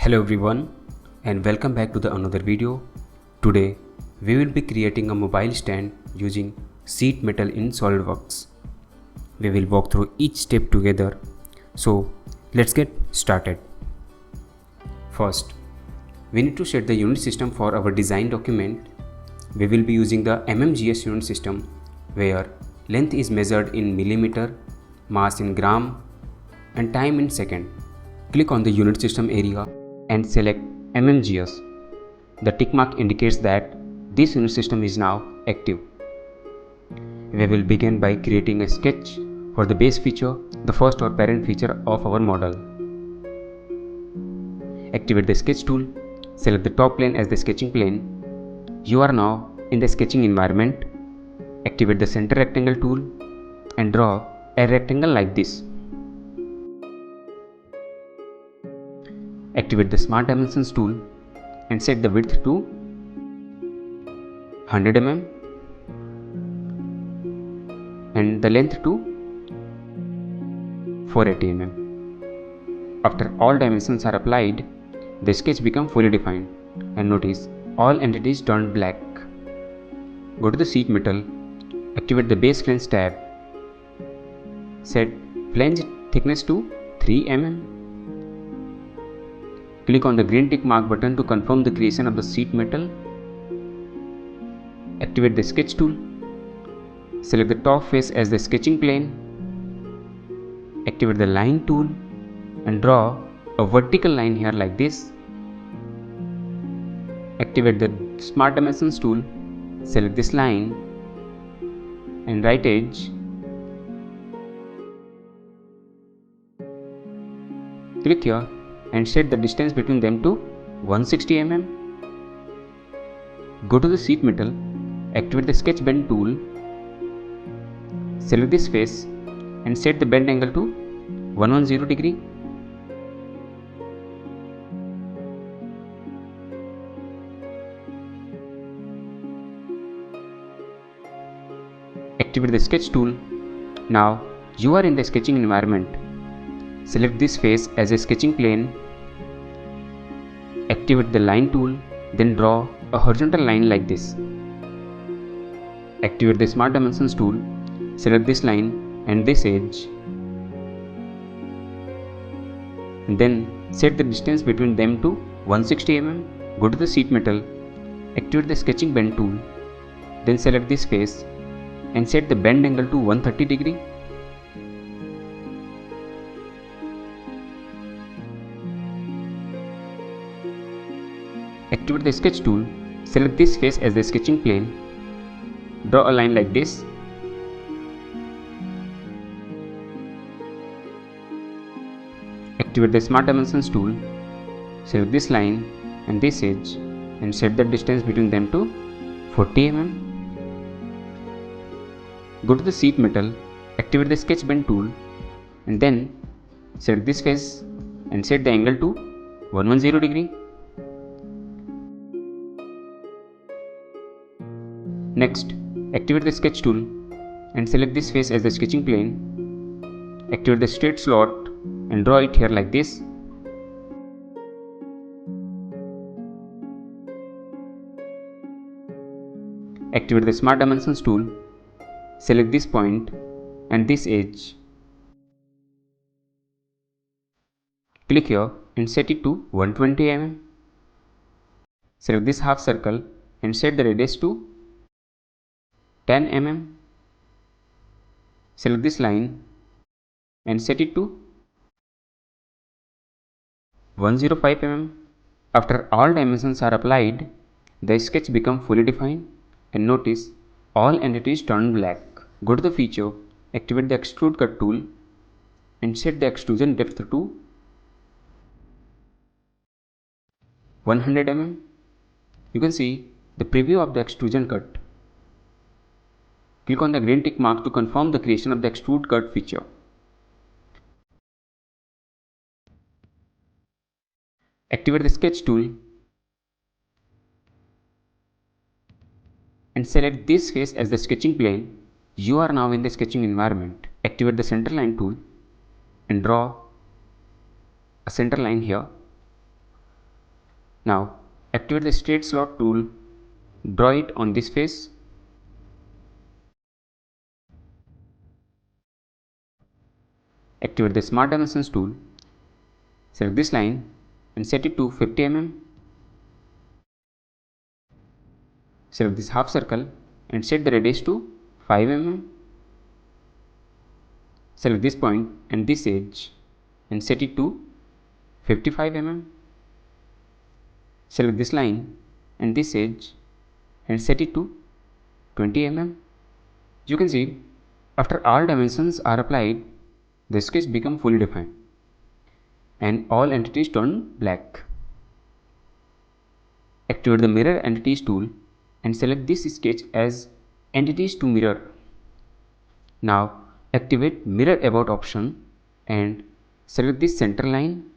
Hello everyone and welcome back to another video. Today we will be creating a mobile stand using sheet metal in SolidWorks. We will walk through each step together. So let's get started. First, we need to set the unit system for our design document. We will be using the MMGS unit system where length is measured in millimeter, mass in gram and time in second. Click on the unit system area and select MMGS. The tick mark indicates that this unit system is now active. We will begin by creating a sketch for the base feature, the first or parent feature of our model. Activate the sketch tool, select the top plane as the sketching plane. You are now in the sketching environment. Activate the center rectangle tool and draw a rectangle like this. Activate the Smart Dimensions tool and set the width to 100 mm and the length to 480 mm. After all dimensions are applied, the sketch becomes fully defined and notice all entities turned black. Go to the sheet metal, activate the base flange tab, set flange thickness to 3 mm. Click on the green tick mark button to confirm the creation of the sheet metal. Activate the sketch tool. Select the top face as the sketching plane. Activate the line tool and draw a vertical line here like this. Activate the Smart Dimensions tool. Select this line and right edge. Click here and set the distance between them to 160 mm. Go to the sheet metal, activate the sketch bend tool, select this face and set the bend angle to 110 degree. Activate the sketch tool. Now you are in the sketching environment. Select this face as a sketching plane. Activate the line tool, then draw a horizontal line like this. Activate the Smart Dimensions tool, select this line and this edge. And then set the distance between them to 160 mm. Go to the sheet metal, activate the sketching bend tool, then select this face and set the bend angle to 130 degree. Activate the sketch tool, select this face as the sketching plane, draw a line like this. Activate the Smart Dimensions tool, select this line and this edge and set the distance between them to 40 mm. Go to the sheet metal, activate the sketch bend tool and then select this face and set the angle to 110 degree. Next, activate the sketch tool and select this face as the sketching plane. Activate the straight slot and draw it here like this. Activate the Smart Dimensions tool, select this point and this edge. Click here and set it to 120 mm. Select this half circle and set the radius to 10 mm. Select this line and set it to 105 mm. After all dimensions are applied, the sketch becomes fully defined and notice all entities turn black. Go to the feature, activate the extrude cut tool and set the extrusion depth to 100 mm. You can see the preview of the extrusion cut. Click on the green tick mark to confirm the creation of the extrude cut feature. Activate the sketch tool and select this face as the sketching plane. You are now in the sketching environment. Activate the center line tool and draw a center line here. Now activate the straight slot tool, draw it on this face. Activate the smart dimensions tool, select this line and set it to 50 mm. Select this half circle and set the radius to 5 mm. Select this point and this edge and set it to 55 mm. Select this line and this edge and set it to 20 mm. You can see after all dimensions are applied, the sketch becomes fully defined and all entities turn black. Activate the mirror entities tool and select this sketch as entities to mirror. Now activate mirror about option and select this center line.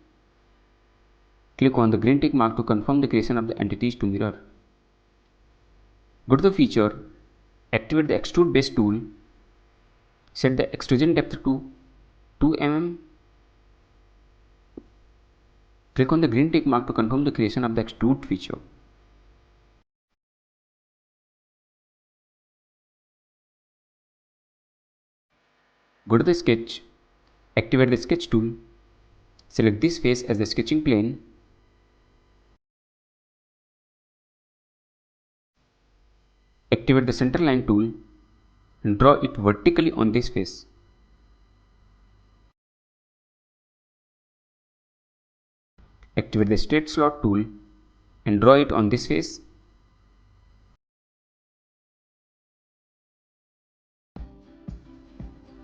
Click on the green tick mark to confirm the creation of the entities to mirror. Go to the feature, activate the extrude base tool, set the extrusion depth to 2 mm. Click on the green tick mark to confirm the creation of the extrude feature. Go to the sketch, activate the sketch tool, select this face as the sketching plane. Activate the center line tool and draw it vertically on this face. Activate the straight slot tool and draw it on this face.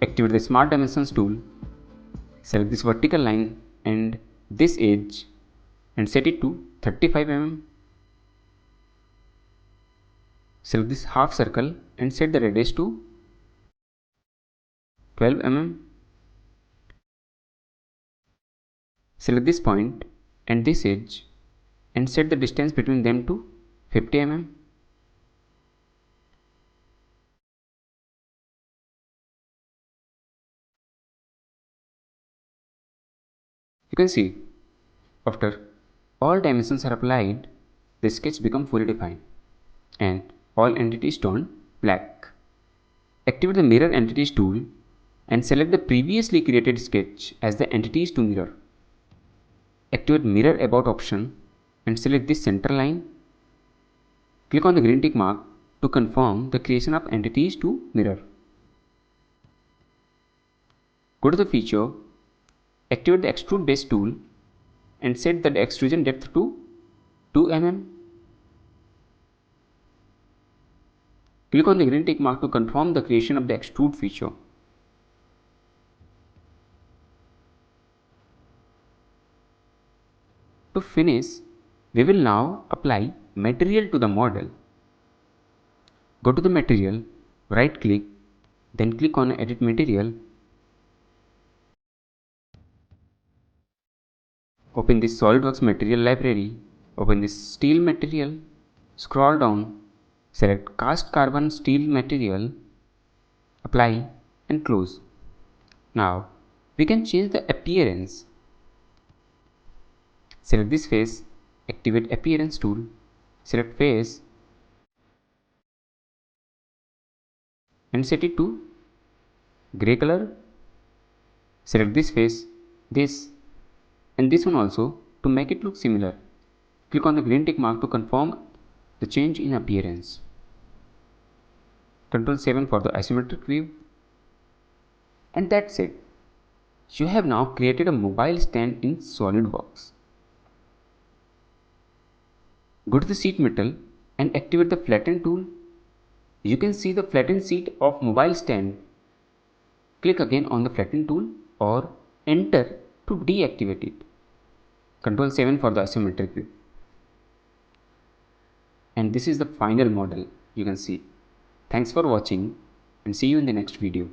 Activate the smart dimensions tool, select this vertical line and this edge and set it to 35 mm. Select this half circle and set the radius to 12 mm. Select this point and this edge and set the distance between them to 50 mm. You can see after all dimensions are applied, the sketch becomes fully defined and all entities turn black. Activate the mirror entities tool and select the previously created sketch as the entities to mirror. Activate mirror about option and select this center line. Click on the green tick mark to confirm the creation of entities to mirror. Go to the feature, activate the extrude base tool and set the extrusion depth to 2 mm. Click on the green tick mark to confirm the creation of the extrude feature. To finish, we will now apply material to the model. Go to the material, right click, then click on edit material. Open this SolidWorks material library, open this steel material, scroll down, select cast carbon steel material, apply and close. Now we can change the appearance. Select this face, activate appearance tool, select face and set it to gray color. Select this face, this and this one also to make it look similar. Click on the green tick mark to confirm the change in appearance. Ctrl 7 for the isometric view. And that's it. You have now created a mobile stand in SolidWorks. Go to the sheet metal and activate the flatten tool. You can see the flattened sheet of mobile stand. Click again on the flatten tool or enter to deactivate it. Ctrl 7 for the isometric view. And this is the final model you can see. Thanks for watching and see you in the next video.